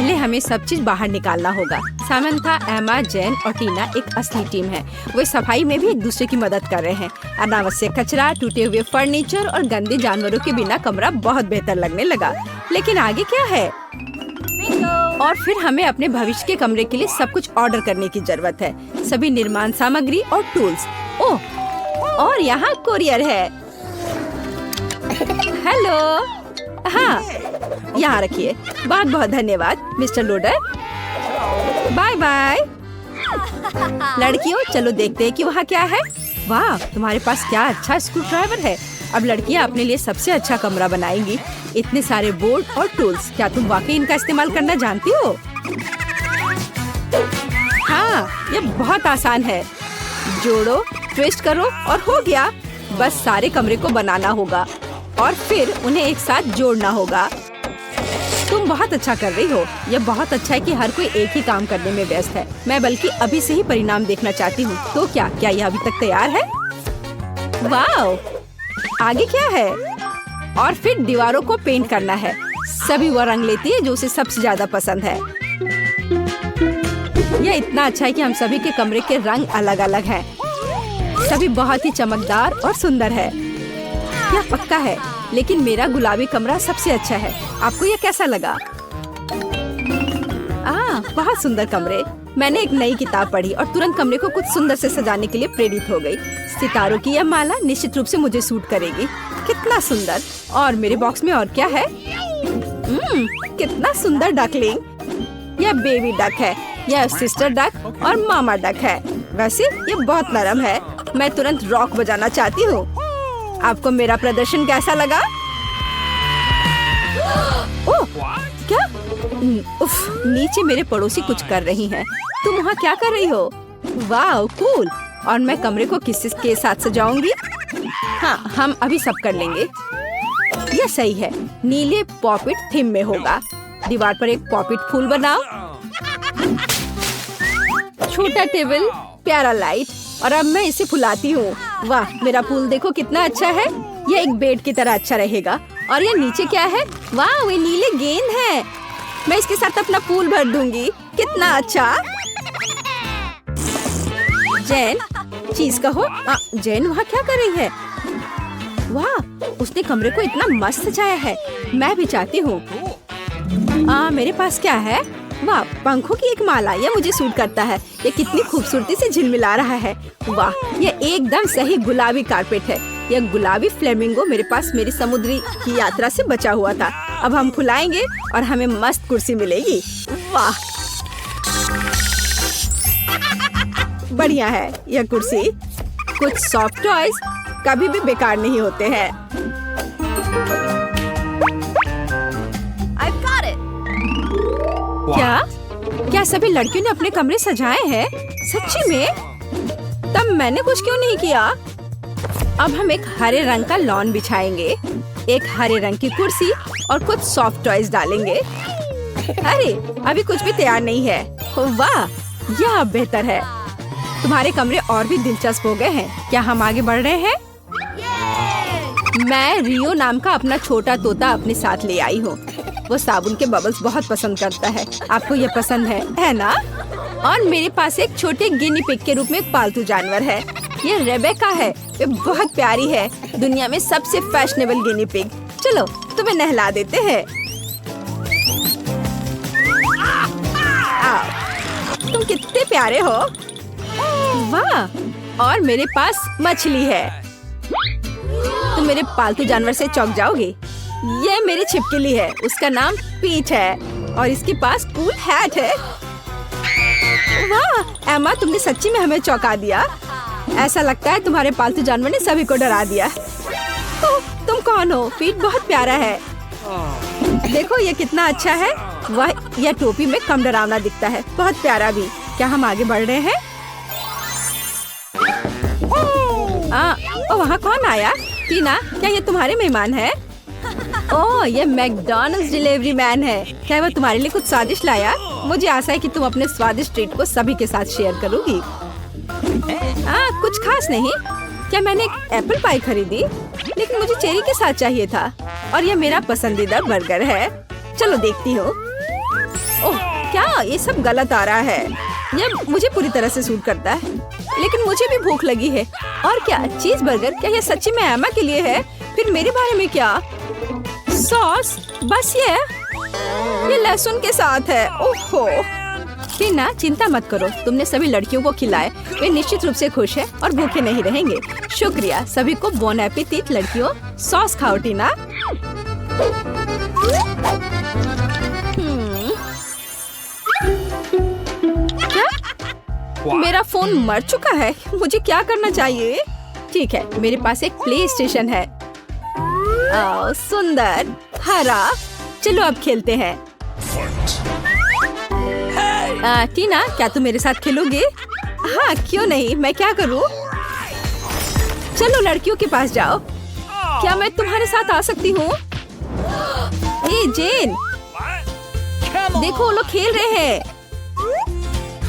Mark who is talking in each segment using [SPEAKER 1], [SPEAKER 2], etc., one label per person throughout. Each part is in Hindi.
[SPEAKER 1] पहले हमें सब चीज बाहर निकालना होगा। सामंथा, एमा, जैन और टीना एक असली टीम है। वे सफाई में भी एक दूसरे की मदद कर रहे हैं। अनावश्यक कचरा, टूटे हुए फर्नीचर और गंदे जानवरों के बिना कमरा बहुत बेहतर लगने लगा। लेकिन आगे क्या है? और फिर हमें अपने भविष्य के कमरे के लिए सब कुछ ऑर्डर करने की जरूरत है। सभी निर्माण सामग्री और टूल्स। ओह, और यहाँ कोरियर है। हेलो, हाँ, यहाँ रखिए। बहुत बहुत धन्यवाद मिस्टर लोडर। Bye bye. लड़कियों, चलो देखते हैं कि वहाँ क्या है। वाह, तुम्हारे पास क्या अच्छा स्क्रू ड्राइवर है। अब लड़कियाँ अपने लिए सबसे अच्छा कमरा बनाएंगी। इतने सारे बोर्ड और टूल्स, क्या तुम वाकई इनका इस्तेमाल करना जानती हो? हाँ, ये बहुत आसान है। जोड़ो, ट्विस्ट करो और हो गया। बस सारे कमरे को बनाना होगा और फिर उन्हें एक साथ जोड़ना होगा। तुम बहुत अच्छा कर रही हो। यह बहुत अच्छा है कि हर कोई एक ही काम करने में व्यस्त है। मैं बल्कि अभी से ही परिणाम देखना चाहती हूँ। तो क्या यह अभी तक तैयार है? वाह, आगे क्या है? और फिर दीवारों को पेंट करना है। सभी वो रंग लेती है जो उसे सबसे ज्यादा पसंद है। यह इतना अच्छा है कि हम सभी के कमरे के रंग अलग अलग हैं। सभी बहुत ही चमकदार और सुंदर है। यह पक्का है, लेकिन मेरा गुलाबी कमरा सबसे अच्छा है। आपको यह कैसा लगा? बहुत सुंदर कमरे। मैंने एक नई किताब पढ़ी और तुरंत कमरे को कुछ सुंदर से सजाने के लिए प्रेरित हो गई। सितारों की यह माला निश्चित रूप से मुझे सूट करेगी। कितना सुंदर। और मेरे बॉक्स में और क्या है? कितना सुंदर डकलिंग। यह बेबी डक है, यह सिस्टर डक और मामा डक है। वैसे ये बहुत नरम है। मैं तुरंत रॉक बजाना चाहती हूँ। आपको मेरा प्रदर्शन कैसा लगा? ओह, क्या? उफ, नीचे मेरे पड़ोसी कुछ कर रही हैं। तुम वहाँ क्या कर रही हो? वाह, कूल। और मैं कमरे को किसके साथ सजाऊंगी? हाँ, हम अभी सब कर लेंगे। यह सही है। नीले पॉपिट थीम में होगा। दीवार पर एक पॉपिट फूल बनाओ। छोटा टेबल, प्यारा लाइट। और अब मैं इसे फुलाती हूँ। वाह, मेरा फूल देखो कितना अच्छा है। यह एक बेड की तरह अच्छा रहेगा। और यह नीचे क्या है? वाह, वे नीले गेंद है। मैं इसके साथ अपना फूल भर दूंगी। कितना अच्छा। जैन, चीज कहो। जैन वहाँ क्या कर रही है? वाह, उसने कमरे को इतना मस्त सजाया है। मैं भी चाहती हूँ। मेरे पास क्या है? वाह, पंखों की एक माला। यह मुझे सूट करता है। ये कितनी खूबसूरती से झिलमिला रहा है। वाह, यह एकदम सही गुलाबी कारपेट है। यह गुलाबी फ्लेमिंगो मेरे पास मेरी समुद्री की यात्रा से बचा हुआ था। अब हम फुलाएंगे और हमें मस्त कुर्सी मिलेगी। वाह, बढ़िया है यह कुर्सी। कुछ सॉफ्ट टॉयज कभी भी बेकार नहीं होते हैं। क्या सभी लड़कियों ने अपने कमरे सजाए हैं? सच्ची में? तब मैंने कुछ क्यों नहीं किया? अब हम एक हरे रंग का लॉन बिछाएंगे, एक हरे रंग की कुर्सी और कुछ सॉफ्ट टॉयज डालेंगे। अरे, अभी कुछ भी तैयार नहीं है। वाह, यह अब बेहतर है। तुम्हारे कमरे और भी दिलचस्प हो गए हैं। क्या हम आगे बढ़ रहे हैं? मैं रियो नाम का अपना छोटा तोता अपने साथ ले आई हूँ। वो साबुन के बबल्स बहुत पसंद करता है। आपको ये पसंद है ना? और मेरे पास एक छोटे गिनी पिग के रूप में एक पालतू जानवर है। ये रेबेका है। ये बहुत प्यारी है। दुनिया में सबसे फैशनेबल गिनी पिग। चलो, तुम्हें नहला देते हैं। तुम कितने प्यारे हो। वाह, और मेरे पास मछली है। तुम मेरे पालतू जानवर से चौंक जाओगे। ये मेरी छिपकली है। उसका नाम पीच है और इसके पास कूल हैट है। वाह, एमा, तुमने सच्ची में हमें चौंका दिया। ऐसा लगता है तुम्हारे पालतू जानवर ने सभी को डरा दिया। तुम कौन हो? पीट बहुत प्यारा है। देखो ये कितना अच्छा है। वह यह टोपी में कम डरावना दिखता है। बहुत प्यारा भी। क्या हम आगे बढ़ रहे हैं? वहाँ कौन आया? टीना, क्या ये तुम्हारे मेहमान है? ओह, ये मैकडॉनल्ड्स डिलीवरी मैन है। क्या वो तुम्हारे लिए कुछ स्वादिष्ट लाया? मुझे आशा है कि तुम अपने स्वादिष्ट ट्रीट को सभी के साथ शेयर करोगी। कुछ खास नहीं। क्या मैंने एक एप्पल पाई खरीदी? लेकिन मुझे चेरी के साथ चाहिए था। और यह मेरा पसंदीदा बर्गर है। चलो देखती हूँ। ओह, क्या ये सब गलत आ रहा है? यह मुझे पूरी तरह से सूट करता है, लेकिन मुझे भी भूख लगी है। और क्या चीज बर्गर? क्या ये सच्ची में एमा के लिए है? फिर मेरे बारे में क्या? सॉस? बस ये लहसुन के साथ है। ओहो। टीना, चिंता मत करो, तुमने सभी लड़कियों को खिलाए, वे निश्चित रूप से खुश है और भूखे नहीं रहेंगे। शुक्रिया। सभी को बोन एपेटिट लड़कियों। सॉस खाओ टीना। क्या? मेरा फोन मर चुका है। मुझे क्या करना चाहिए? ठीक है, मेरे पास एक प्ले स्टेशन है। सुंदर हरा। चलो अब खेलते हैं। टीना, क्या तुम मेरे साथ खेलोगे? हाँ, क्यों नहीं, मैं क्या करूँ? चलो लड़कियों के पास जाओ। क्या मैं तुम्हारे साथ आ सकती हूँ? जेन, देखो वो लोग खेल रहे हैं।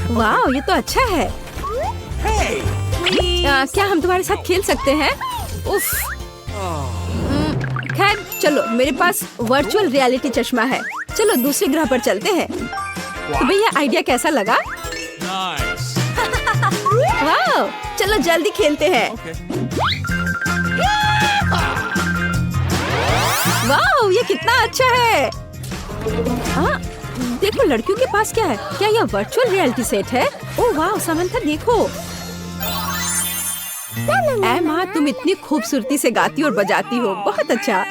[SPEAKER 1] वाह, ये तो अच्छा है। क्या हम तुम्हारे साथ खेल सकते हैं? उफ। खैर चलो, मेरे पास वर्चुअल रियलिटी चश्मा है। चलो दूसरे ग्रह पर चलते हैं। तुम्हें यह आइडिया कैसा लगा? वाह, चलो जल्दी खेलते हैं। वाह, ये कितना अच्छा है। हाँ, देखो लड़कियों के पास क्या है। क्या यह वर्चुअल रियलिटी सेट है? ओह वाह, समंथा देखो। एमा, तुम इतनी खूबसूरती से गाती और बजाती हो। बहुत अच्छा।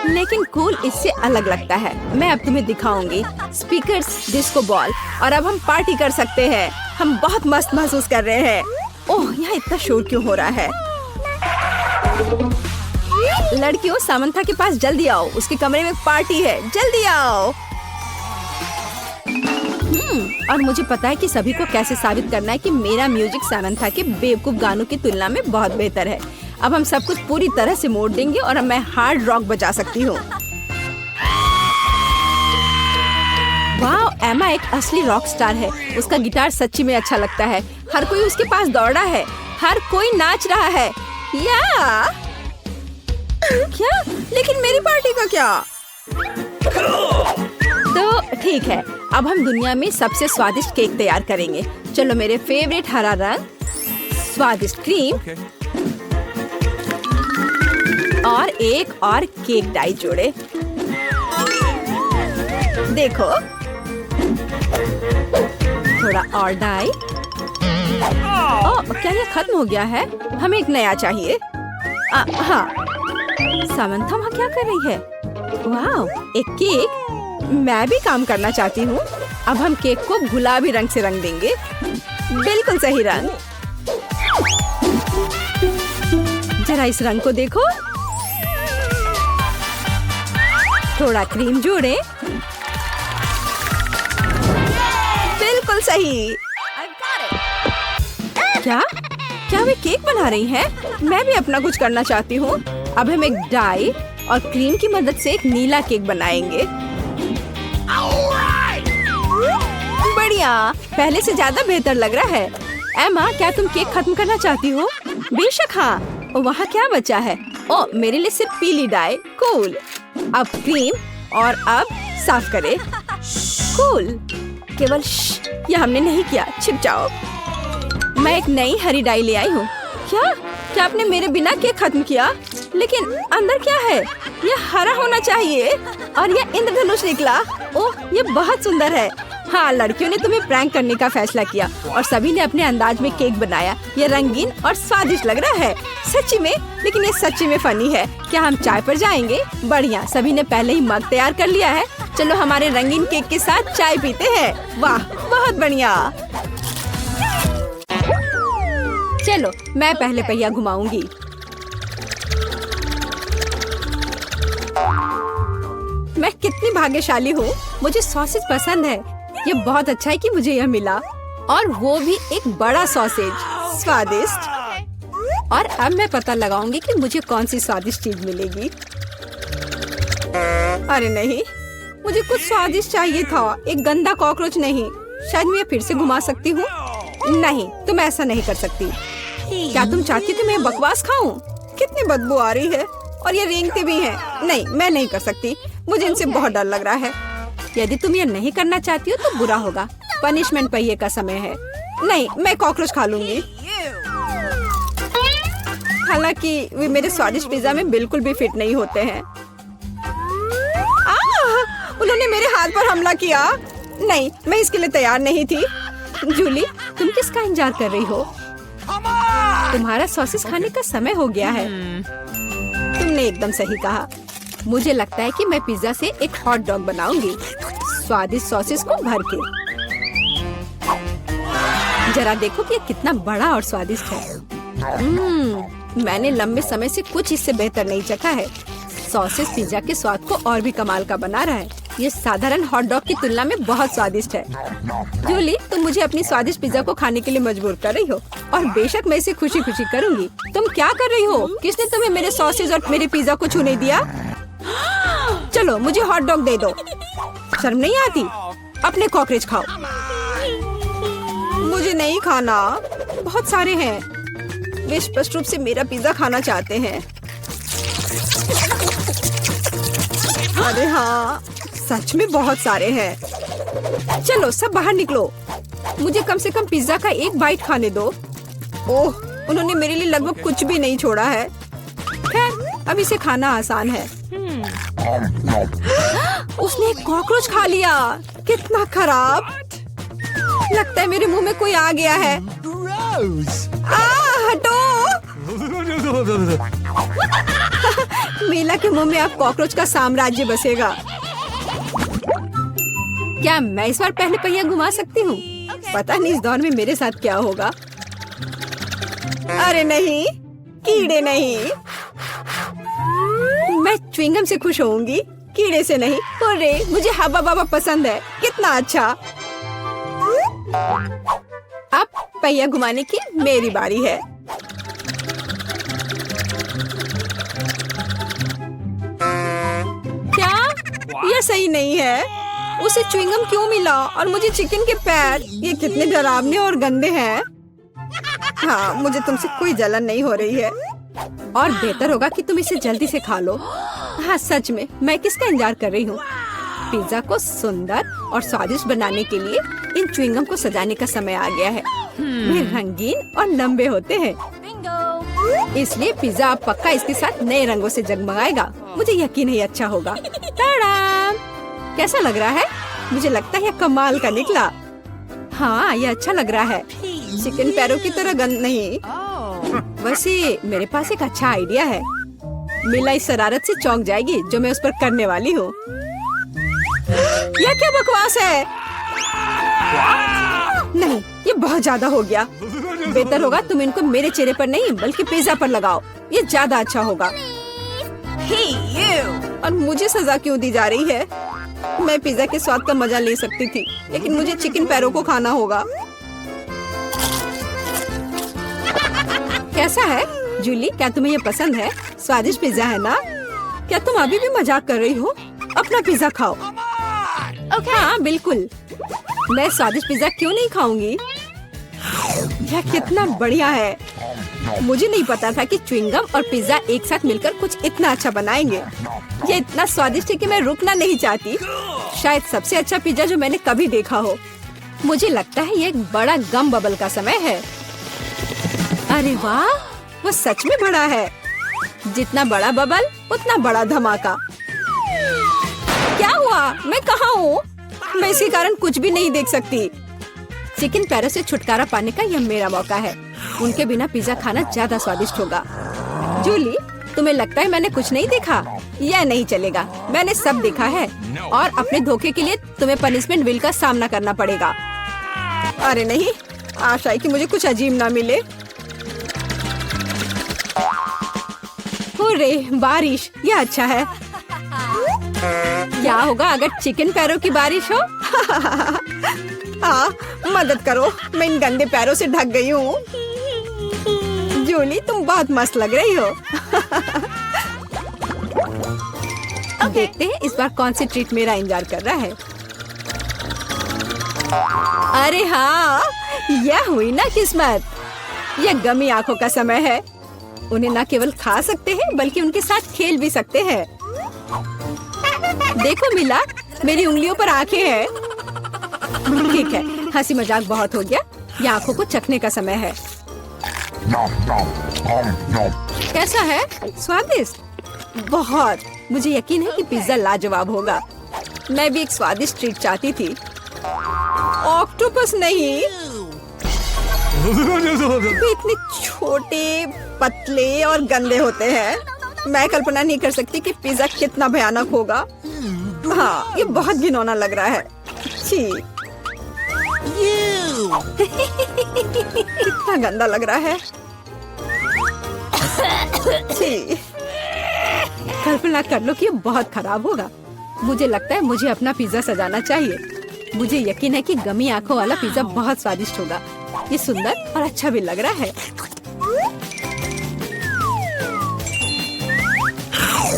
[SPEAKER 1] लेकिन कूल इससे अलग लगता है। मैं अब तुम्हें दिखाऊंगी। स्पीकर्स, डिस्को बॉल, और अब हम पार्टी कर सकते हैं। हम बहुत मस्त महसूस कर रहे हैं। ओह, यहाँ इतना शोर क्यों हो रहा है? लड़कियों, सामंथा के पास जल्दी आओ। उसके कमरे में पार्टी है। जल्दी आओ। और मुझे पता है कि सभी को कैसे साबित करना है कि मेरा म्यूजिक सामंथा के बेवकूफ गानों की तुलना में बहुत बेहतर है। अब हम सब कुछ पूरी तरह से मोड़ देंगे और अब मैं हार्ड रॉक बजा सकती हूँ। वाह, एमा एक असली रॉक स्टार है। उसका गिटार सच्ची में अच्छा लगता है। हर कोई उसके पास दौड़ा है। हर कोई नाच रहा है। या क्या? लेकिन मेरी पार्टी का क्या? तो ठीक है, अब हम दुनिया में सबसे स्वादिष्ट केक तैयार करेंगे। चलो, मेरे फेवरेट हरा रंग, स्वादिष्ट क्रीम और एक और केक डाई जोड़े। देखो, थोड़ा और डाई। ओह, क्या ये खत्म हो गया है? हमें एक नया चाहिए। हाँ, सामंथा वहाँ क्या कर रही है? वाह, एक केक। मैं भी काम करना चाहती हूँ। अब हम केक को गुलाबी रंग से रंग देंगे। बिल्कुल सही रंग। जरा इस रंग को देखो। थोड़ा क्रीम जोड़े। बिल्कुल सही। क्या? क्या वे केक बना रही हैं? मैं भी अपना कुछ करना चाहती हूँ। अब हम एक डाई और क्रीम की मदद से एक नीला केक बनाएंगे। बढ़िया, पहले से ज्यादा बेहतर लग रहा है। एमा, क्या तुम केक खत्म करना चाहती हो? बेशक हाँ। वहाँ क्या बचा है? ओ, मेरे लिए सिर्फ पीली डाई। कूल। अब क्रीम और अब साफ करें। कूल। केवल यह हमने नहीं किया। छिप जाओ। मैं एक नई हरी डाई ले आई हूँ। क्या आपने मेरे बिना केक खत्म किया? लेकिन अंदर क्या है? यह हरा होना चाहिए और यह इंद्रधनुष निकला। ओह, ये बहुत सुंदर है। हाँ, लड़कियों ने तुम्हें प्रैंक करने का फैसला किया और सभी ने अपने अंदाज में केक बनाया। ये रंगीन और स्वादिष्ट लग रहा है सच्ची में। लेकिन ये सच्ची में फनी है। क्या हम चाय पर जाएंगे? बढ़िया, सभी ने पहले ही मग तैयार कर लिया है। चलो हमारे रंगीन केक के साथ चाय पीते हैं। वाह, बहुत बढ़िया। चलो, मैं पहले पहिया घुमाऊंगी। मैं कितनी भाग्यशाली हूँ। मुझे सॉसेज पसंद है। ये बहुत अच्छा है कि मुझे यह मिला, और वो भी एक बड़ा सॉसेज। स्वादिष्ट। और अब मैं पता लगाऊंगी कि मुझे कौन सी स्वादिष्ट चीज मिलेगी। अरे नहीं, मुझे कुछ स्वादिष्ट चाहिए था, एक गंदा कॉकरोच नहीं। शायद मैं फिर से घुमा सकती हूँ। नहीं, तुम ऐसा नहीं कर सकती। क्या तुम चाहती थी मैं बकवास खाऊं? कितनी बदबू आ रही है और ये रेंगते भी हैं। नहीं, मैं नहीं कर सकती। मुझे इनसे बहुत डर लग रहा है। यदि तुम ये नहीं करना चाहती हो तो बुरा होगा। पनिशमेंट पहिए का समय है। नहीं, मैं कॉकरोच खा लूंगी। हालांकि वे मेरे स्वादिष्ट पिज्जा में बिल्कुल भी फिट नहीं होते हैं। उन्होंने मेरे हाथ पर हमला किया। नहीं, मैं इसके लिए तैयार नहीं थी। जूली, तुम किसका इंतजार कर रही हो? तुम्हारा सॉसेस खाने का समय हो गया है। तुमने एकदम सही कहा। मुझे लगता है कि मैं पिज्जा से एक हॉट डॉग बनाऊंगी, स्वादिष्ट सॉसेस को भर के। जरा देखो कि ये कितना बड़ा और स्वादिष्ट है। मैंने लंबे समय से कुछ इससे बेहतर नहीं चखा है। सॉसेस पिज्जा के स्वाद को और भी कमाल का बना रहा है। ये साधारण हॉट डॉग की तुलना में बहुत स्वादिष्ट है। जूली, तुम मुझे अपनी स्वादिष्ट पिज्जा को खाने के लिए मजबूर कर रही हो और बेशक मैं इसे खुशी खुशी करूंगी। तुम क्या कर रही हो? किसने तुम्हें मेरे सॉसेस और मेरे पिज्जा को छूने दिया? चलो, मुझे हॉट डॉग दे दो। शर्म नहीं आती? अपने कॉकरोच खाओ। मुझे नहीं खाना, बहुत सारे हैं। वे स्पष्ट रूप से मेरा पिज्जा खाना चाहते हैं। अरे हाँ, सच में बहुत सारे हैं। चलो सब बाहर निकलो, मुझे कम से कम पिज्जा का एक बाइट खाने दो। ओह, उन्होंने मेरे लिए लगभग कुछ भी नहीं छोड़ा है। खैर, अब इसे खाना आसान है। उसने एक कॉकरोच खा लिया। कितना खराब। लगता है मेरे मुंह में कोई आ गया है। हटो। मीला के मुंह में अब कॉकरोच का साम्राज्य बसेगा। क्या मैं इस बार पहले पहिया घुमा सकती हूँ? पता नहीं इस दौर में मेरे साथ क्या होगा। अरे नहीं, कीड़े नहीं। मैं च्युइंगम से खुश होऊंगी, कीड़े से नहीं। अरे, मुझे हब्बा बाबा पसंद है। कितना अच्छा। अब पहिया घुमाने की मेरी बारी है। क्या यह सही नहीं है? उसे च्युइंगम क्यों मिला और मुझे चिकन के पैर? ये कितने डरावने और गंदे हैं। हाँ, मुझे तुमसे कोई जलन नहीं हो रही है और बेहतर होगा कि तुम इसे जल्दी से खा लो। हाँ, सच में मैं किसका इंतजार कर रही हूँ? पिज्जा को सुंदर और स्वादिष्ट बनाने के लिए इन च्युइंगम को सजाने का समय आ गया है। वे रंगीन और लंबे होते हैं, इसलिए पिज्जा अब पक्का इसके साथ नए रंगों से जगमगाएगा। मुझे यकीन है अच्छा होगा। टाडा! कैसा लग रहा है? मुझे लगता है यह कमाल का निकला। हाँ, यह अच्छा लग रहा है। चिकन पैरों की तरह गंद नहीं। वैसे मेरे पास एक अच्छा आइडिया है। मीला इस शरारत से चौंक जाएगी जो मैं उस पर करने वाली हूँ। यह क्या बकवास है? नहीं, ये बहुत ज्यादा हो गया। बेहतर होगा तुम इनको मेरे चेहरे पर नहीं बल्कि पिज्जा पर लगाओ। ये ज्यादा अच्छा होगा। और मुझे सजा क्यों दी जा रही है? मैं पिज्जा के स्वाद का मजा ले सकती थी, लेकिन मुझे चिकन पैरों को खाना होगा। कैसा है जूली? क्या तुम्हें ये पसंद है? स्वादिष्ट पिज्जा है ना? क्या तुम अभी भी मजाक कर रही हो? अपना पिज्जा खाओ। हाँ, बिल्कुल। मैं स्वादिष्ट पिज्जा क्यों नहीं खाऊंगी? यह कितना बढ़िया है। मुझे नहीं पता था कि च्युइंगम और पिज्जा एक साथ मिलकर कुछ इतना अच्छा बनाएंगे। ये इतना स्वादिष्ट है कि मैं रुकना नहीं चाहती। शायद सबसे अच्छा पिज्जा जो मैंने कभी देखा हो। मुझे लगता है ये एक बड़ा गम बबल का समय है। अरे वाह, वो सच में बड़ा है। जितना बड़ा बबल उतना बड़ा धमाका। क्या हुआ? मैं कहाँ हूँ? मैं इसके कारण कुछ भी नहीं देख सकती। चिकन पैरों से छुटकारा पाने का यह मेरा मौका है। उनके बिना पिज्जा खाना ज्यादा स्वादिष्ट होगा। जूली, तुम्हें लगता है मैंने कुछ नहीं देखा? यह नहीं चलेगा। मैंने सब देखा है और अपने धोखे के लिए तुम्हें पनिशमेंट बिल का सामना करना पड़ेगा। अरे नहीं, आशा है कि मुझे कुछ अजीब ना मिले। हुर्रे, बारिश, यह अच्छा है। क्या होगा अगर चिकन पैरों की बारिश हो? मदद करो, मैं इन गंदे पैरों से ढक गई हूँ। जूली, तुम बहुत मस्त लग रही हो। देखते हैं इस बार कौन सी ट्रीट मेरा इंतजार कर रहा है। अरे हाँ, यह हुई ना किस्मत। यह गमी आंखों का समय है। उन्हें न केवल खा सकते हैं बल्कि उनके साथ खेल भी सकते हैं। देखो मीला, मेरी उंगलियों पर आंखें हैं। ठीक है, हंसी मजाक बहुत हो गया। ये आंखों को चखने का समय है। कैसा है? स्वादिष्ट? बहुत। मुझे यकीन है कि पिज्जा लाजवाब होगा। मैं भी एक स्वादिष्ट ट्रीट चाहती थी। ऑक्टोपस नहीं। वे इतने छोटे, पतले और गंदे होते हैं। मैं कल्पना नहीं कर सकती कि पिज्जा कितना भयानक होगा। हाँ, ये बहुत घिनौना लग रहा है। छी। कितना गंदा लग रहा है। छी। कल्पना कर लो कि ये बहुत खराब होगा। मुझे लगता है मुझे अपना पिज्जा सजाना चाहिए। मुझे यकीन है कि गमी आंखों वाला पिज्जा बहुत स्वादिष्ट होगा। ये सुंदर और अच्छा भी लग रहा है।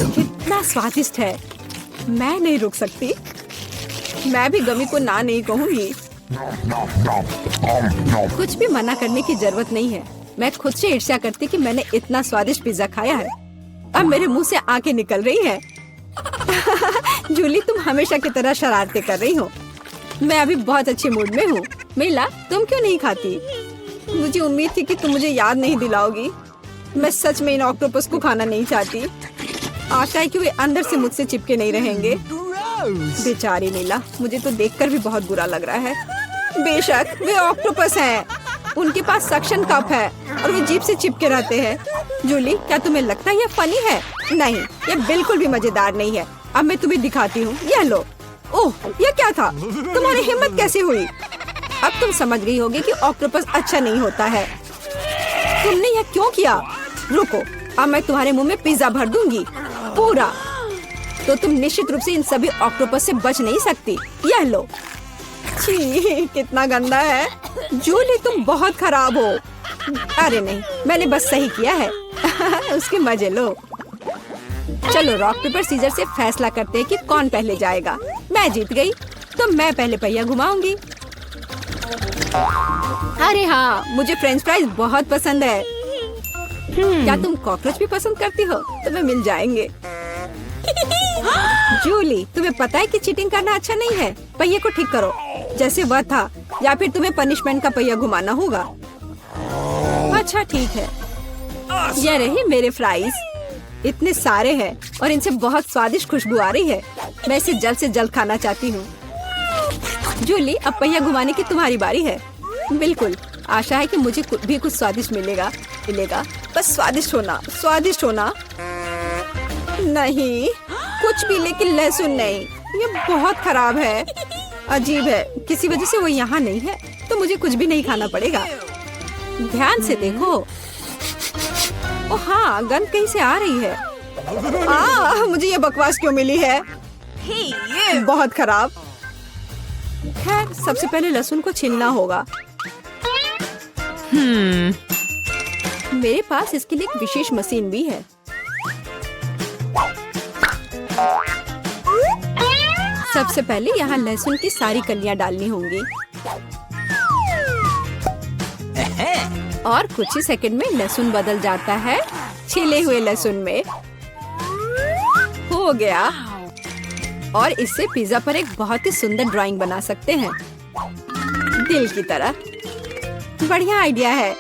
[SPEAKER 1] कितना स्वादिष्ट है। मैं नहीं रुक सकती। मैं भी गमी को ना नहीं कहूँगी। कुछ भी मना करने की जरूरत नहीं है। मैं खुद से ईर्ष्या करती कि मैंने इतना स्वादिष्ट पिज्जा खाया है। अब मेरे मुंह से आंखें निकल रही है। जूली, तुम हमेशा की तरह शरारतें कर रही हो। मैं अभी बहुत अच्छे मूड में हूँ। मिला, तुम क्यों नहीं खाती? मुझे उम्मीद थी कि तुम मुझे याद नहीं दिलाओगी। मैं सच में इन ऑक्टोपस को खाना नहीं चाहती। आशा है कि वे अंदर से मुझसे चिपके नहीं रहेंगे। बेचारी नीला, मुझे तो देखकर भी बहुत बुरा लग रहा है। बेशक वे ऑक्टोपस हैं। उनके पास सक्शन कप है और वे जीभ से चिपके रहते हैं। जूली, क्या तुम्हें लगता है ये फनी है? नहीं, ये बिल्कुल भी मजेदार नहीं है। अब मैं तुम्हें दिखाती हूँ। यह लो। ओह, ये क्या था? तुम्हारी हिम्मत कैसे हुई? अब तुम समझ गई होगी कि ऑक्टोपस अच्छा नहीं होता है। तुमने यह क्यों किया? रुको, अब मैं तुम्हारे मुंह में पिज्जा भर दूंगी, पूरा। तो तुम निश्चित रूप से इन सभी ऑक्टोपस से बच नहीं सकती। यह लो। छी, कितना गंदा है। जूली, तुम बहुत खराब हो। अरे नहीं, मैंने बस सही किया है। उसके मजे लो। चलो रॉक पेपर सीजर से फैसला करते हैं कि कौन पहले जाएगा। मैं जीत गई, तो मैं पहले पहिया घुमाऊंगी। अरे हाँ, मुझे फ्रेंच फ्राइज बहुत पसंद है। क्या तुम कॉकरोच भी पसंद करती हो? तुम्हें मिल जाएंगे। जूली, तुम्हें पता है कि चीटिंग करना अच्छा नहीं है। पहिए को ठीक करो जैसे वह था, या फिर तुम्हें पनिशमेंट का पहिया घुमाना होगा। अच्छा ठीक है। ये रही मेरे फ्राइज। इतने सारे हैं और इनसे बहुत स्वादिष्ट खुशबू आ रही है। मैं इसे जल्द से जल्द खाना चाहती हूँ। जूली, अब पहिया घुमाने की तुम्हारी बारी है। बिल्कुल, आशा है कि मुझे भी कुछ स्वादिष्ट मिलेगा। बस स्वादिष्ट होना, स्वादिष्ट होना। नहीं, कुछ भी, लेकिन लहसुन नहीं। ये बहुत खराब है। अजीब है, किसी वजह से वो यहाँ नहीं है, तो मुझे कुछ भी नहीं खाना पड़ेगा। ध्यान से देखो। ओ हाँ, गंध कहीं से आ रही है। मुझे ये बकवास क्यों मिली है? बहुत खराब। खैर, सबसे पहले लहसुन को छीलना होगा। मेरे पास इसके लिए एक विशेष मशीन भी है। सबसे पहले यहाँ लहसुन की सारी कलियां डालनी होंगी और कुछ ही सेकंड में लहसुन बदल जाता है छिले हुए लहसुन में। हो गया। और इससे पिज्जा पर एक बहुत ही सुंदर ड्राइंग बना सकते हैं, दिल की तरह। बढ़िया आइडिया है।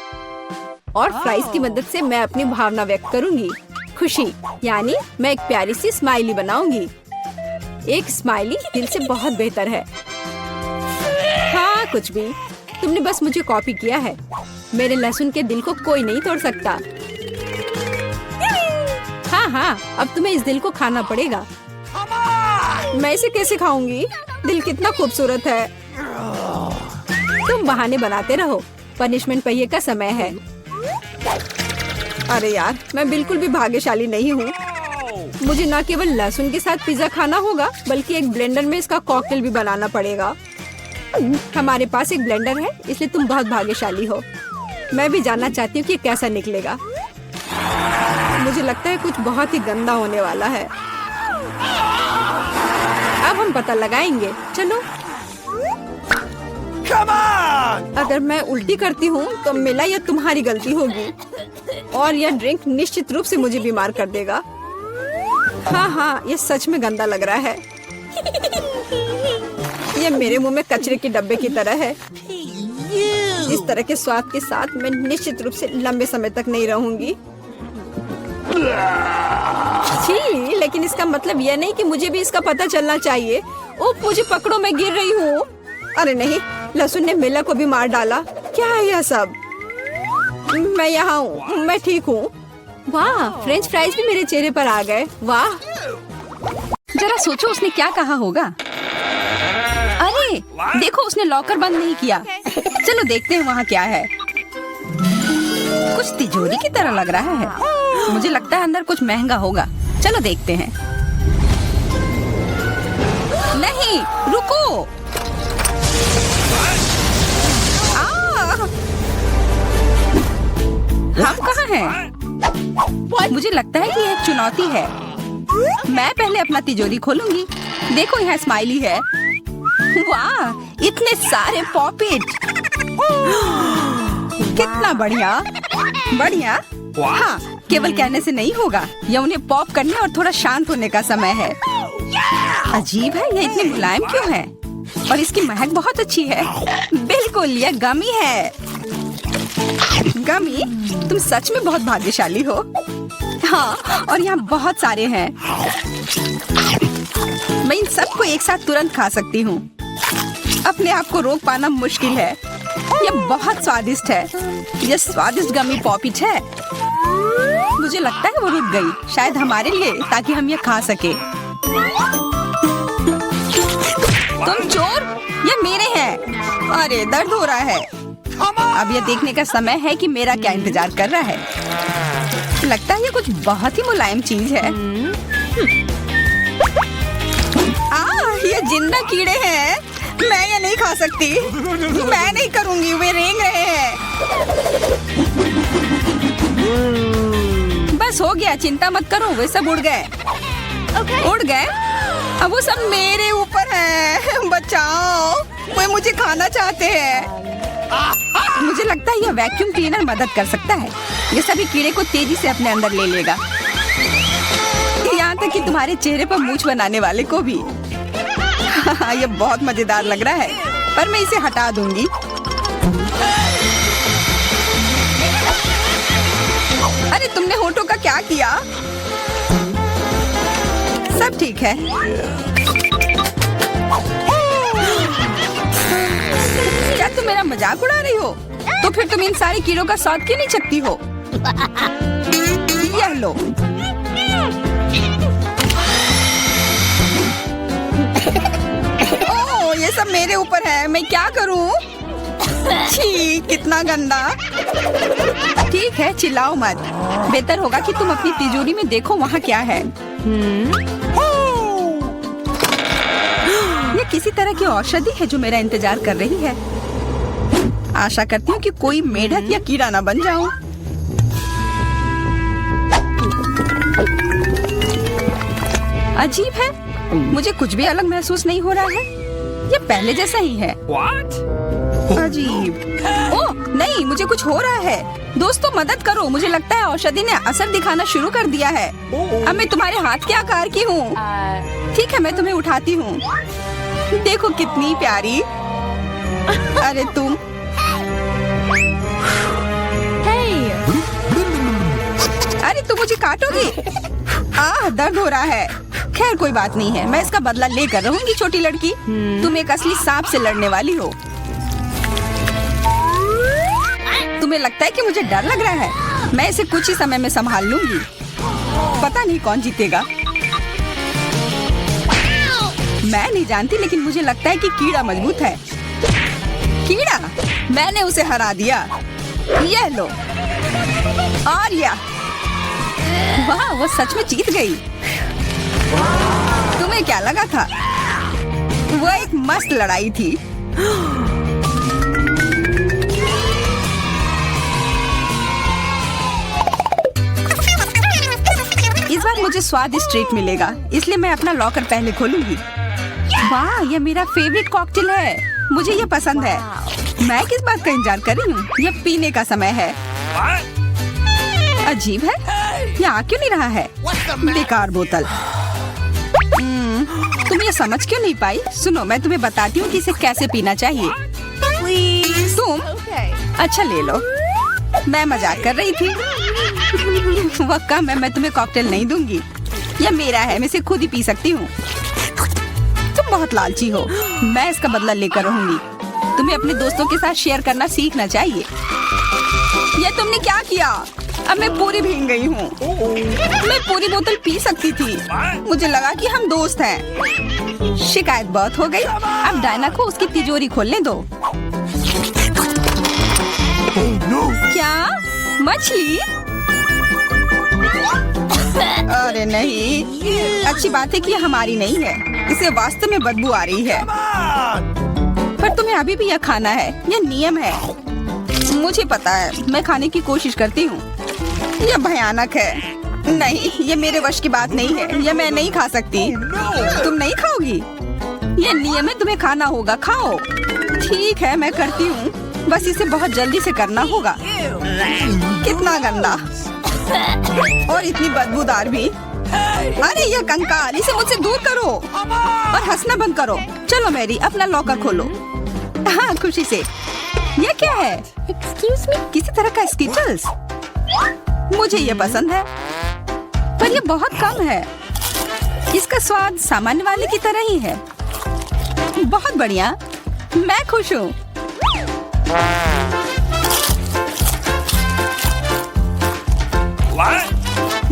[SPEAKER 1] और फ्राइज की मदद से मैं अपनी भावना व्यक्त करूंगी। खुशी, यानी मैं एक प्यारी सी स्माइली बनाऊंगी। एक स्माइली दिल से बहुत बेहतर है। हाँ, कुछ भी। तुमने बस मुझे कॉपी किया है। मेरे लहसुन के दिल को कोई नहीं तोड़ सकता। हाँ, अब तुम्हें इस दिल को खाना पड़ेगा। मैं इसे कैसे खाऊंगी? दिल कितना खूबसूरत है। तुम बहाने बनाते रहो। पनिशमेंट पहिए का समय है। अरे यार, मैं बिल्कुल भी भाग्यशाली नहीं हूँ। मुझे न केवल लहसुन के साथ पिज्जा खाना होगा, बल्कि एक ब्लेंडर में इसका कॉकटेल भी बनाना पड़ेगा। हमारे पास एक ब्लेंडर है, इसलिए तुम बहुत भाग्यशाली हो। मैं भी जानना चाहती हूँ कि कैसा निकलेगा। मुझे लगता है कुछ बहुत ही गंदा होने वाला है। अब हम पता लगाएंगे। चलो। अगर मैं उल्टी करती हूँ तो मिला यह तुम्हारी गलती होगी और यह ड्रिंक निश्चित रूप से मुझे बीमार कर देगा। हाँ, ये सच में गंदा लग रहा है। ये मेरे मुंह में कचरे के डब्बे की तरह है। इस तरह के स्वाद के साथ मैं निश्चित रूप से लंबे समय तक नहीं रहूंगी। छी, लेकिन इसका मतलब यह नहीं कि मुझे भी इसका पता चलना चाहिए। ओह, मुझे पकड़ो, मैं गिर रही हूँ। अरे नहीं, लहसुन ने मिला को भी मार डाला। क्या है यह सब? मैं यहाँ हूँ, मैं ठीक हूँ। वाह, फ्रेंच फ्राइज भी मेरे चेहरे पर आ गए। वाह, जरा सोचो उसने क्या कहा होगा। अरे देखो, उसने लॉकर बंद नहीं किया। चलो देखते हैं वहाँ क्या है। कुछ तिजोरी की तरह लग रहा है। मुझे लगता है अंदर कुछ महंगा होगा। चलो देखते हैं। नहीं, रुको। हम कहाँ हैं? मुझे लगता है कि यह एक चुनौती है। मैं पहले अपना तिजोरी खोलूंगी। देखो, यहाँ स्माइली है। वाह, इतने सारे पॉपिट। कितना बढ़िया। बढ़िया। हाँ, केवल कहने से नहीं होगा। यह उन्हें पॉप करने और थोड़ा शांत होने का समय है। अजीब है, यह इतनी मुलायम क्यों है? और इसकी महक बहुत अच्छी है। बिल्कुल, यह गमी है। गमी, तुम सच में बहुत भाग्यशाली हो। हाँ, और यहाँ बहुत सारे हैं। मैं इन सबको एक साथ तुरंत खा सकती हूँ। अपने आप को रोक पाना मुश्किल है। यह बहुत स्वादिष्ट है। यह स्वादिष्ट गमी पॉपिट है। मुझे लगता है वो रुक गई, शायद हमारे लिए, ताकि हम ये खा सके। तुम चोर, ये मेरे हैं। अरे दर्द हो रहा है। अब यह देखने का समय है कि मेरा क्या इंतजार कर रहा है। लगता है ये कुछ बहुत ही मुलायम चीज है। ये जिंदा कीड़े हैं। मैं ये नहीं खा सकती। मैं नहीं करूंगी, वे रेंग रहे हैं। बस हो गया, चिंता मत करो, वे सब उड़ गए। उड़ गए? अब वो सब मेरे ऊपर है। बचाओ, वे मुझे खाना चाहते हैं। मुझे लगता है यह वैक्यूम क्लीनर मदद कर सकता है। ये सभी कीड़े को तेजी से अपने अंदर ले लेगा, यहाँ तक कि तुम्हारे चेहरे पर मूंछ बनाने वाले को भी। यह बहुत मजेदार लग रहा है, पर मैं इसे हटा दूंगी। अरे तुमने होठों का क्या किया? सब ठीक है। क्या तुम मेरा मजाक उड़ा रही हो? तो फिर तुम इन सारे कीड़ों का स्वाद क्यों नहीं चखती हो? यह लो। ओह, ये सब मेरे ऊपर है। मैं क्या करूं? छी, कितना गंदा। ठीक है, चिल्लाओ मत। बेहतर होगा कि तुम अपनी तिजोरी में देखो वहाँ क्या है। ये किसी तरह की औषधि है जो मेरा इंतजार कर रही है। आशा करती हूँ कि कोई मेढक या कीड़ा ना बन जाऊं। अजीब है, मुझे कुछ भी अलग महसूस नहीं हो रहा है। ये पहले जैसा ही है। अजीब। ओह नहीं, मुझे कुछ हो रहा है। दोस्तों मदद करो, मुझे लगता है औषधि ने असर दिखाना शुरू कर दिया है। अब मैं तुम्हारे हाथ के आकार की हूँ। ठीक है, मैं तुम्हें उठाती हूँ। देखो कितनी प्यारी। अरे तुम। अरे तुम मुझे काटोगी? दर्द हो रहा है। खैर कोई बात नहीं है, मैं इसका बदला लेकर रहूंगी। छोटी लड़की, तुम एक असली सांप से लड़ने वाली हो। तुम्हें लगता है कि मुझे डर लग रहा है? मैं इसे कुछ ही समय में संभाल लूंगी। पता नहीं कौन जीतेगा। मैं नहीं जानती, लेकिन मुझे लगता है कि कीड़ा मजबूत है। कीड़ा, मैंने उसे हरा दिया। यह लो। और यह, वाह, वो सच में जीत गई। तुम्हें क्या लगा था? वो एक मस्त लड़ाई थी। इस बार मुझे स्वादिष्ट ट्रीट मिलेगा, इसलिए मैं अपना लॉकर पहले खोलूंगी। वाह, यह मेरा फेवरेट कॉकटेल है। मुझे यह पसंद है। मैं किस बात का इंतजार कर रही हूँ? यह पीने का समय है। अजीब है, यह आ क्यों नहीं रहा है? बेकार बोतल। तुम ये समझ क्यों नहीं पाई? सुनो, मैं तुम्हें बताती हूँ कि इसे कैसे पीना चाहिए। तुम अच्छा ले लो, मैं मजाक कर रही थी। वह कम है, मैं तुम्हें कॉकटेल नहीं दूंगी। यह मेरा है, मैं इसे खुद ही पी सकती हूँ। तुम बहुत लालची हो, मैं इसका बदला लेकर रहूंगी। तुम्हें अपने दोस्तों के साथ शेयर करना सीखना चाहिए। यह तुमने क्या किया? अब मैं पूरी भीग गई हूँ। मैं पूरी बोतल पी सकती थी। मुझे लगा कि हम दोस्त हैं। शिकायत बहुत हो गई। अब डायना को उसकी तिजोरी खोलने दो। क्या मछली? अरे नहीं, अच्छी बात है कि यह हमारी नहीं है। इसे वास्तव में बदबू आ रही है। पर तुम्हें अभी भी यह खाना है, यह नियम है। मुझे पता है, मैं खाने की कोशिश करती हूँ। यह भयानक है। नहीं, यह मेरे वश की बात नहीं है। यह मैं नहीं खा सकती। तुम नहीं खाओगी? यह नियम है, तुम्हें खाना होगा। खाओ। ठीक है, मैं करती हूँ। बस इसे बहुत जल्दी से करना होगा। कितना गंदा और इतनी बदबूदार भी। अरे यह कंकाल, इसे मुझसे दूर करो और हंसना बंद करो। चलो मैरी, अपना लॉकर खोलो। हाँ, खुशी से। यह क्या है? एक्सक्यूज मी, किसी तरह का स्किटल्स। मुझे ये पसंद है, पर यह बहुत कम है। इसका स्वाद सामान्य वाले की तरह ही है। बहुत बढ़िया, मैं खुश हूँ।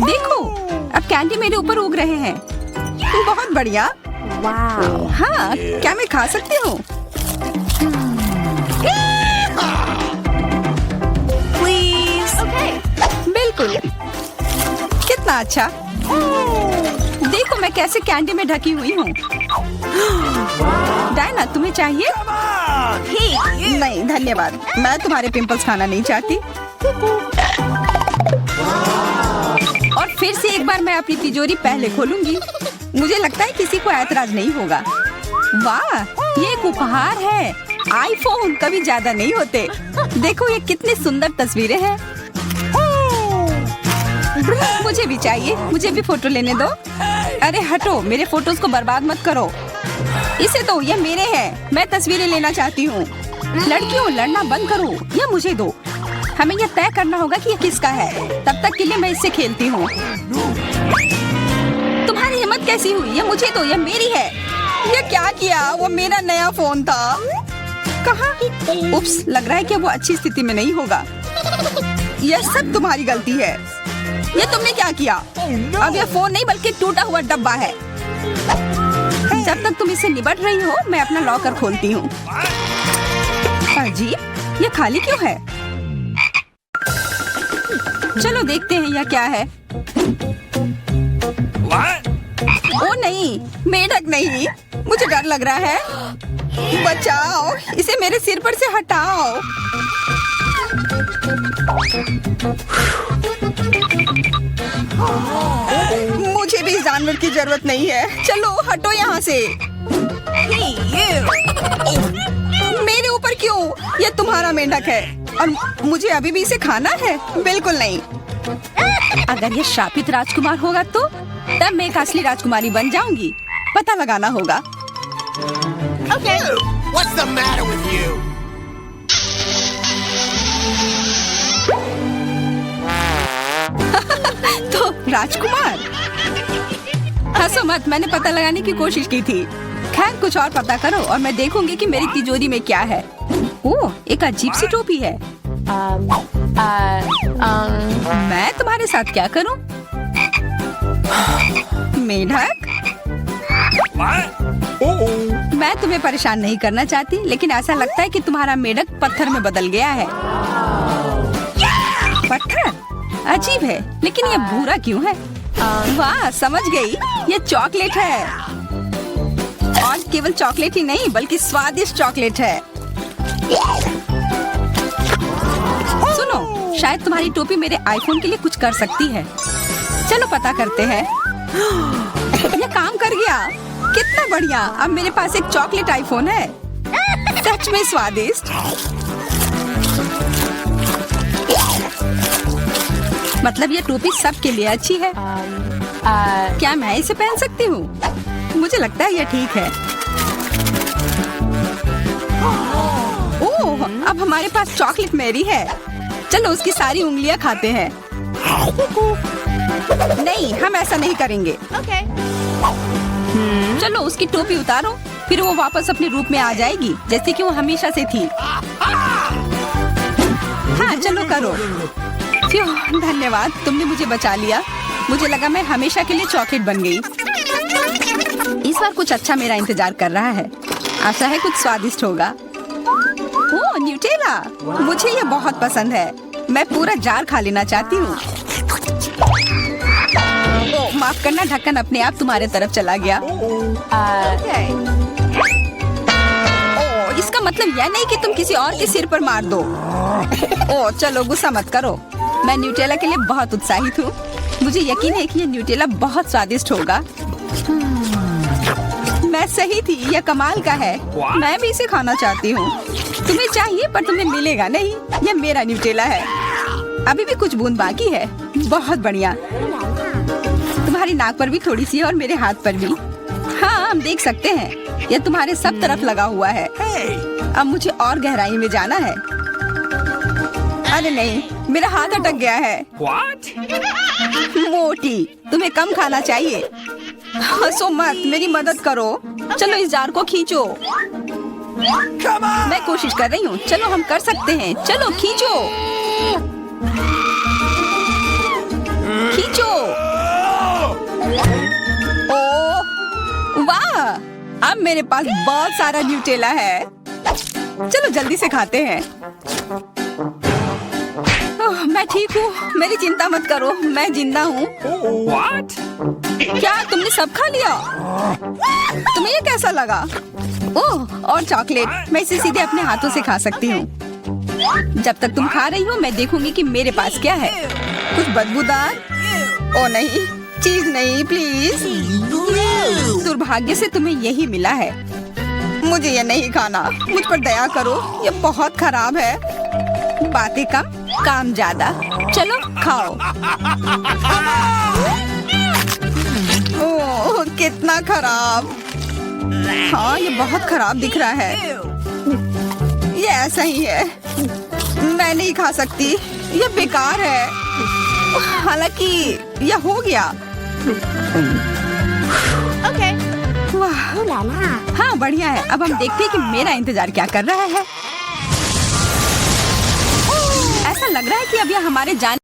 [SPEAKER 1] देखो, अब कैंडी मेरे ऊपर उग रहे हैं। बहुत बढ़िया। हाँ, क्या मैं खा सकती हूँ? बिल्कुल। कितना अच्छा। देखो मैं कैसे कैंडी में ढकी हुई हूँ। डायना, तुम्हें चाहिए? नहीं धन्यवाद, मैं तुम्हारे पिंपल्स खाना नहीं चाहती। और फिर से एक बार मैं अपनी तिजोरी पहले खोलूंगी। मुझे लगता है किसी को ऐतराज नहीं होगा। वाह, ये एक उपहार है। आईफोन कभी ज्यादा नहीं होते। देखो ये कितनी सुंदर तस्वीरें हैं। मुझे भी चाहिए, मुझे भी फोटो लेने दो। अरे हटो, मेरे फोटोज को बर्बाद मत करो। इसे दो, ये मेरे हैं। मैं तस्वीरें लेना चाहती हूँ। लड़कियों, लड़ना बंद करो, यह मुझे दो। हमें यह तय करना होगा कि यह किसका है। तब तक के लिए मैं इससे खेलती हूँ। तुम्हारी हिम्मत कैसी हुई? यह मुझे दो, यह मेरी है। यह क्या किया? वो मेरा नया फोन था। कहाँ? उप्स, लग रहा है कि वो अच्छी स्थिति में नहीं होगा। यह सब तुम्हारी गलती है। ये तुमने क्या किया? अब यह फोन नहीं बल्कि टूटा हुआ डब्बा है। जब तक तुम इससे निपट रही हो, मैं अपना लॉकर खोलती हूँ। अजीब, ये खाली क्यों है? चलो देखते हैं यह क्या है। ओ नहीं, मेढक नहीं, मुझे डर लग रहा है। बचाओ, इसे मेरे सिर पर से हटाओ। मुझे भी जानवर की जरूरत नहीं है। चलो हटो यहाँ से। मेरे ऊपर क्यों? यह तुम्हारा मेंढक है और मुझे अभी भी इसे खाना है? बिल्कुल नहीं। अगर ये शापित राजकुमार होगा तो तब मैं एक असली राजकुमारी बन जाऊंगी। पता लगाना होगा।
[SPEAKER 2] Okay. What's the matter with you?
[SPEAKER 1] तो राजकुमार, हंसो मत, मैंने पता लगाने की कोशिश की थी। खैर कुछ और पता करो और मैं देखूंगी कि मेरी तिजोरी में क्या है। ओह, एक अजीब सी टोपी है। मैं तुम्हारे साथ क्या करूं? मेढक, मैं तुम्हें परेशान नहीं करना चाहती, लेकिन ऐसा लगता है कि तुम्हारा मेढक पत्थर में बदल गया है। पत्थर? अजीब है, लेकिन ये भूरा क्यों है? वाह, समझ गई, ये चॉकलेट है। और केवल चॉकलेट ही नहीं बल्कि स्वादिष्ट चॉकलेट है। सुनो, शायद तुम्हारी टोपी मेरे आईफोन के लिए कुछ कर सकती है। चलो पता करते हैं। ये काम कर गया, कितना बढ़िया। अब मेरे पास एक चॉकलेट आईफोन है। सच में स्वादिष्ट। मतलब ये टोपी सबके लिए अच्छी है। क्या मैं इसे पहन सकती हूँ? मुझे लगता है ये ठीक है। ओह, अब हमारे पास चॉकलेट मैरी है। चलो उसकी सारी उंगलियां खाते हैं। नहीं, हम ऐसा नहीं करेंगे।
[SPEAKER 2] Okay.
[SPEAKER 1] चलो उसकी टोपी उतारो, फिर वो वापस अपने रूप में आ जाएगी जैसे कि वो हमेशा से थी। हाँ, चलो करो। फ्यू, धन्यवाद, तुमने मुझे बचा लिया। मुझे लगा मैं हमेशा के लिए चॉकलेट बन गई। इस बार कुछ अच्छा मेरा इंतजार कर रहा है। आशा है कुछ स्वादिष्ट होगा। ओह, न्यूटेला, मुझे ये बहुत पसंद है। मैं पूरा जार खा लेना चाहती हूँ। ओह, माफ करना, ढक्कन अपने आप तुम्हारे तरफ चला गया। ओह, इसका मतलब यह नहीं कि तुम किसी और के सिर पर मार दो। ओह, चलो गुस्सा मत करो। मैं न्यूटेला के लिए बहुत उत्साहित हूँ। मुझे यकीन है कि ये न्यूटेला बहुत स्वादिष्ट होगा। मैं सही थी, यह कमाल का है। मैं भी इसे खाना चाहती हूँ। तुम्हें चाहिए पर तुम्हें मिलेगा नहीं। यह मेरा न्यूटेला है। अभी भी कुछ बूंद बाकी है। बहुत बढ़िया। तुम्हारी नाक पर भी थोड़ी सी है और मेरे हाथ पर भी। हाँ, हम देख सकते हैं। यह तुम्हारे सब तरफ लगा हुआ है। अब मुझे और गहराई में जाना है। अरे नहीं, मेरा हाथ अटक गया है।
[SPEAKER 3] What?
[SPEAKER 1] मोटी, तुम्हें कम खाना चाहिए। हंसो मत, मेरी मदद करो। चलो इस जार को खींचो। मैं कोशिश कर रही हूँ। चलो हम कर सकते हैं। चलो खींचो, खींचो। ओह वाह, अब मेरे पास बहुत सारा न्यूटेला है। चलो जल्दी से खाते हैं। ओह, मैं ठीक हूँ, मेरी चिंता मत करो, मैं जिंदा हूँ।
[SPEAKER 3] What?
[SPEAKER 1] क्या तुमने सब खा लिया? तुम्हें ये कैसा लगा? ओह, और चॉकलेट, मैं इसे सीधे अपने हाथों से खा सकती हूँ। जब तक तुम खा रही हो मैं देखूंगी कि मेरे पास क्या है। कुछ बदबूदार? ओ नहीं, चीज नहीं, प्लीज। दुर्भाग्य से तुम्हें यही मिला है। मुझे ये नहीं खाना, मुझ पर दया करो, ये बहुत खराब है। बातें कम, काम ज्यादा। चलो खाओ। ओह, कितना खराब। हाँ, ये बहुत खराब दिख रहा है। ये ऐसा ही है। मैं नहीं खा सकती, ये बेकार है। हालांकि यह हो गया।
[SPEAKER 2] Okay.
[SPEAKER 1] वाह, हाँ बढ़िया है। अब हम देखते हैं कि मेरा इंतजार क्या कर रहा है। ऐसा लग रहा है कि अब यह हमारे जाने